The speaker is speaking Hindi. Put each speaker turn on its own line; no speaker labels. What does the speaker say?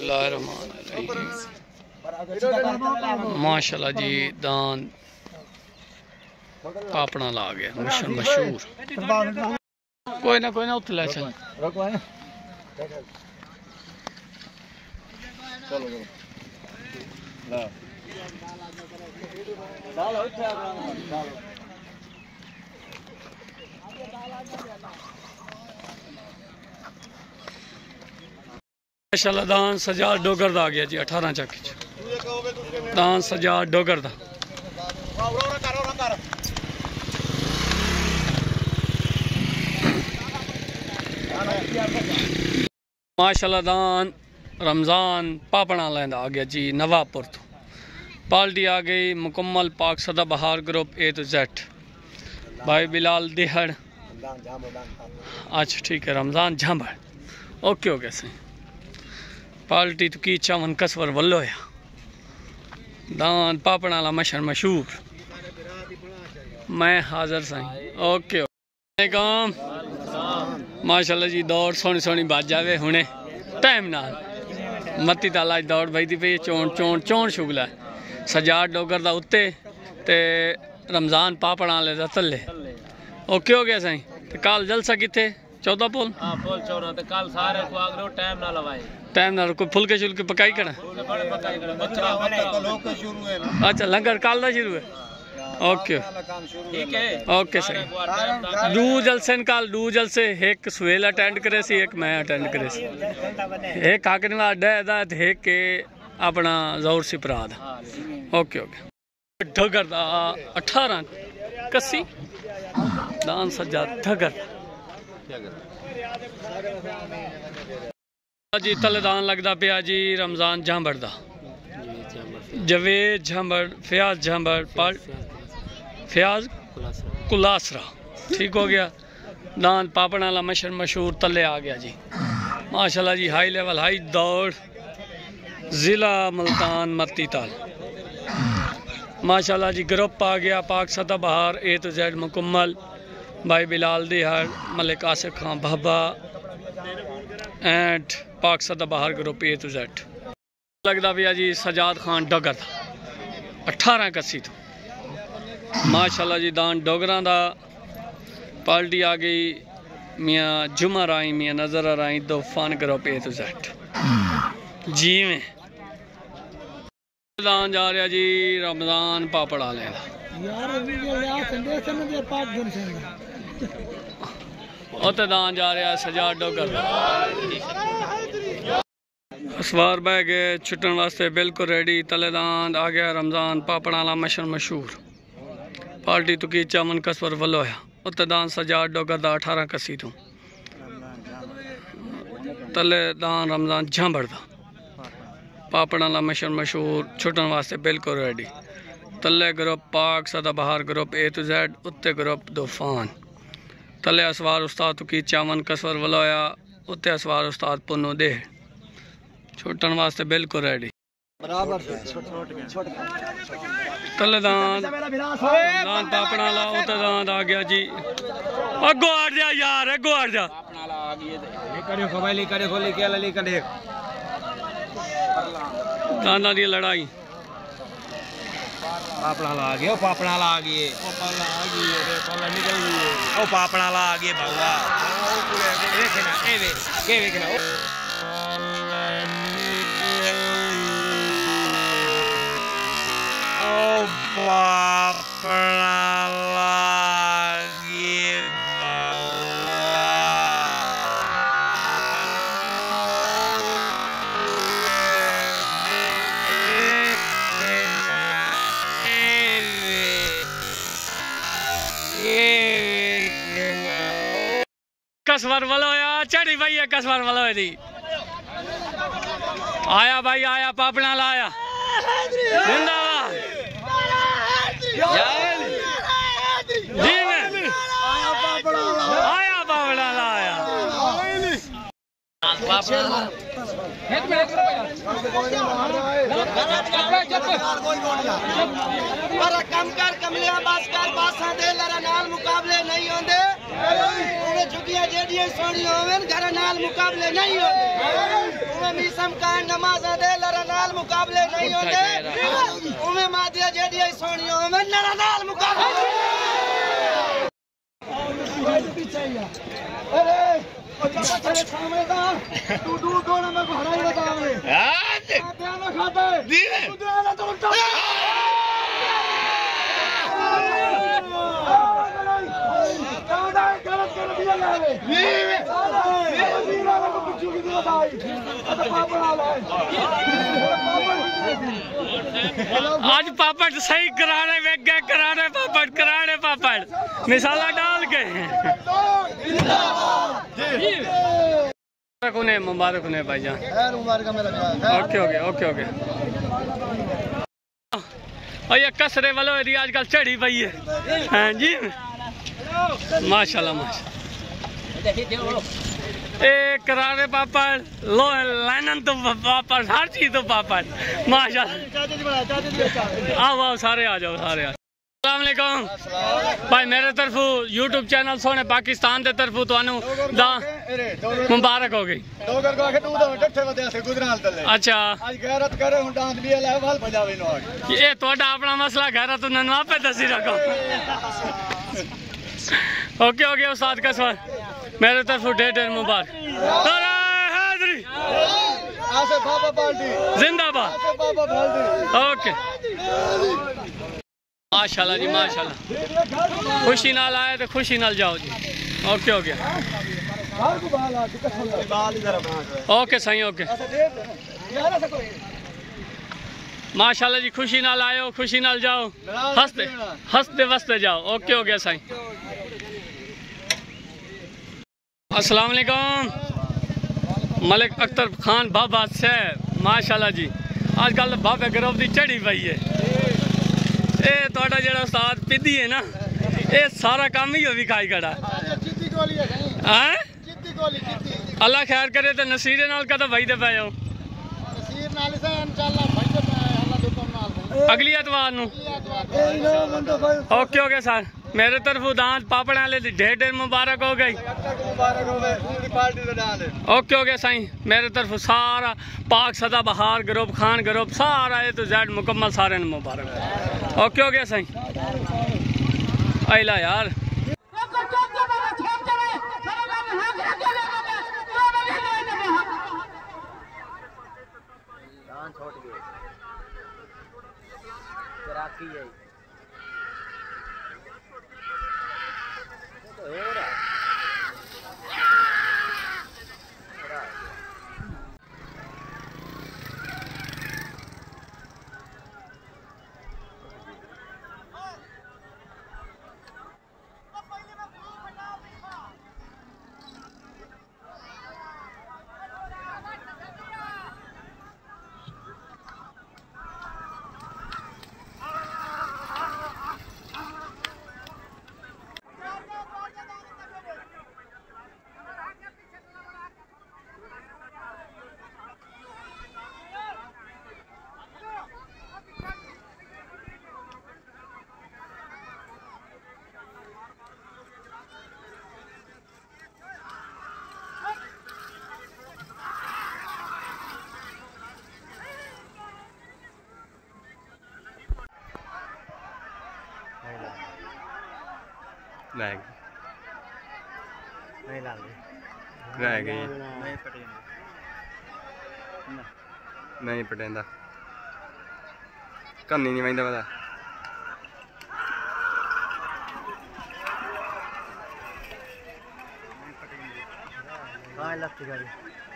बिस्मिल्लाहिर्रहमानिर्रहीम। माशाल्लाह जी दान पापना ला गया मशहूर। कोई ना उतला चल माशाल्लाह दान सजाद डोगर दा आ गया जी 18 चक दान सजाद डोगर दा। माशाल्लाह दान रमज़ान पापना लेंदा आ गया जी नवापुर तो। पार्टी आ गई मुकम्मल पाक सदा बहार ग्रुप A to Z भाई बिलाल दिहड़। अच्छा ठीक है रमज़ान झांबड़ ओके सही। पार्टी तो की चावन कसवर वल्लो या दान पापना ला मशहूर मैं हाजिर सही ओके काम माशाल्लाह जी दौड़ सोनी बाज जावे हुने टाइम नाल मत्ती ताला दौड़ बजदी पई चोण शुगला सजाद डोगर दा उत्ते ते रमज़ान पापना ले दा थल्ले ओके हो गया सही। ते कल जलसा किथे 14 पुल पुल 14 ते कल सारे को आगरो टाइम ना लवाए टाइम ना कोई फुलके शुल्के पकाई करा अच्छा लंगर कल दा शुरू है ओके ठीक है ओके सही। दो जलसे कल दो जलसे एक सुहेल अटेंड करे सी एक मैं अटेंड करे सी एक काकनी अड्डा एक के अपना जोर सी पराद ओके ढगर दा 18 कसी दान सजा ढगर जी तले दान लगता पिया जी रमज़ान झांबड़ दा जवेद झांबड़ फयाज झांबड़ फयाज कुलासरा ठीक हो गया। दान पापना ला मशहूर तले आ गया जी माशाल्लाह जी हाई लेवल हाई दौड़ जिला मुल्तान मत्ती ताल माशाल्लाह जी ग्रुप आ गया पाक सदा बहार A to Z मुकम्मल भाई बिलाल दिहाड़ मलिक आसिफ खान बाबा एंड पाक सदा बहार ग्रुप A to Z लगता भैया जी सजाद खान डोगर 18 कसी तो माशाल्लाह जी दान डोगरा दा पार्टी आ गई मियाँ जुमा राई मियाँ नजर राई तूफान ग्रुप A to Z जी में दान जा रहा जी रमज़ान पापड़ा लेना उते दान जा रहा सजाद डोगर सवार बह गए छुट्टन वास्ते बिल्कुल रेडी तले दान आ गया रमज़ान पापड़ा ला मशहूर पार्टी तो की चावन कसवर वलो है उते दान सजाद डोगर दा 18 कसी तो तले दान रमज़ान झांबड़ दा पापड़ा ला मशहूर छुट्टन वास्ते बिल्कुल रेडी तले ग्रुप पाक सदा बहार ग्रुप A to Z उत्ते ग्रुप तूफान तले असवार उस्ताद तो की चावन कसवर वलोया उत्ते असवार उस्ताद पुन्नू दे छुट्टन वास्ते बिल्कुल रेडी तले दान पापड़ा ला उते दान आ गया जी अगो हट जा यार अगो हट जा दाना दी लड़ाई
पापड़ा ला गए पापड़ा ला गए निकल गई ओ पापड़ा ला गए बाबा देखना के देखना ओ पापड़ा ला गए
कसवर वाला चढ़ी भाई है कसवर वाला दी आया भाई आया पापना लाया जिंदाबाद जी में आया पापना लाया
कम कर कमलिया बस कर बासा दे लरा नाल मुकाबले नहीं होंदे उन्हें चुकिया जेडी सोनी होवन घर नाल मुकाबले नहीं होंदे उन्हें मीसा काम कान नमाज दे लरा नाल मुकाबले नहीं होते उमे मादिया जेडी सोनियो में लरा नाल मुकाबले अरे चले सामने दा तू दोनों में भाड़ा ही बतावे हां ध्यान खाता है तू ध्यान तो उल्टा गलत कर दिया
आज पापड़ सही कराने में गए कराने पापड़ मिसाला डाल के मुबारक उन्हें भाईजान ओके और ये कसरे वालों आजकल चढ़ी पई है हाँ जी माशाल्लाह ए करारे पापड़ लो लाइन तो पापड़ हर चीज तो पापड़ माशाल्लाह आओ सारे आ जाओ अस्सलाम वालेकुम भाई मेरे तरफू यूट्यूब चैनल सोने पाकिस्तान के तरफू तुहानू मुबारक हो गई अच्छा ये तुहाडा अपना मसला गैरत उन्होंने आपे दसी रखो ओके उस्ताद का सवाल मेरे तरफू ढेर मुबारक जिंदाबाद ओके माशाल्लाह जी माशाल्लाह खुशी नाल आए तो खुशी नाल जाओ जी ओके ओके सही ओके माशाल्लाह जी खुशी नाल आयो खुशी नाल जाओ हंसते वसते जाओ ओके हो गया साईं अस्सलाम वालेकुम मलिक अख्तर खान बाबा से माशाल्लाह जी आजकल बाबे ग्रुप की चढ़ी पई है ये थोड़ा जो उस्ताद पिदी है ना ये सारा काम ही विखाई खड़ा अल्लाह खैर करे तो नसीरे नाल कदा भाई दे पे हो अगली एतवार नू ओके सर मेरे तरफों दांत पापड़ वाले ढेर मुबारक हो गई ओके साईं मेरे तरफ सारा पाक सदा बहार ग्रुप खान ग्रुप सारा ए तो जेड मुकम्मल सारे मुबारक ओके साईं आइला यार नहीं पटेंदा कन्नी नहीं वहिंदा पता
हाँ लग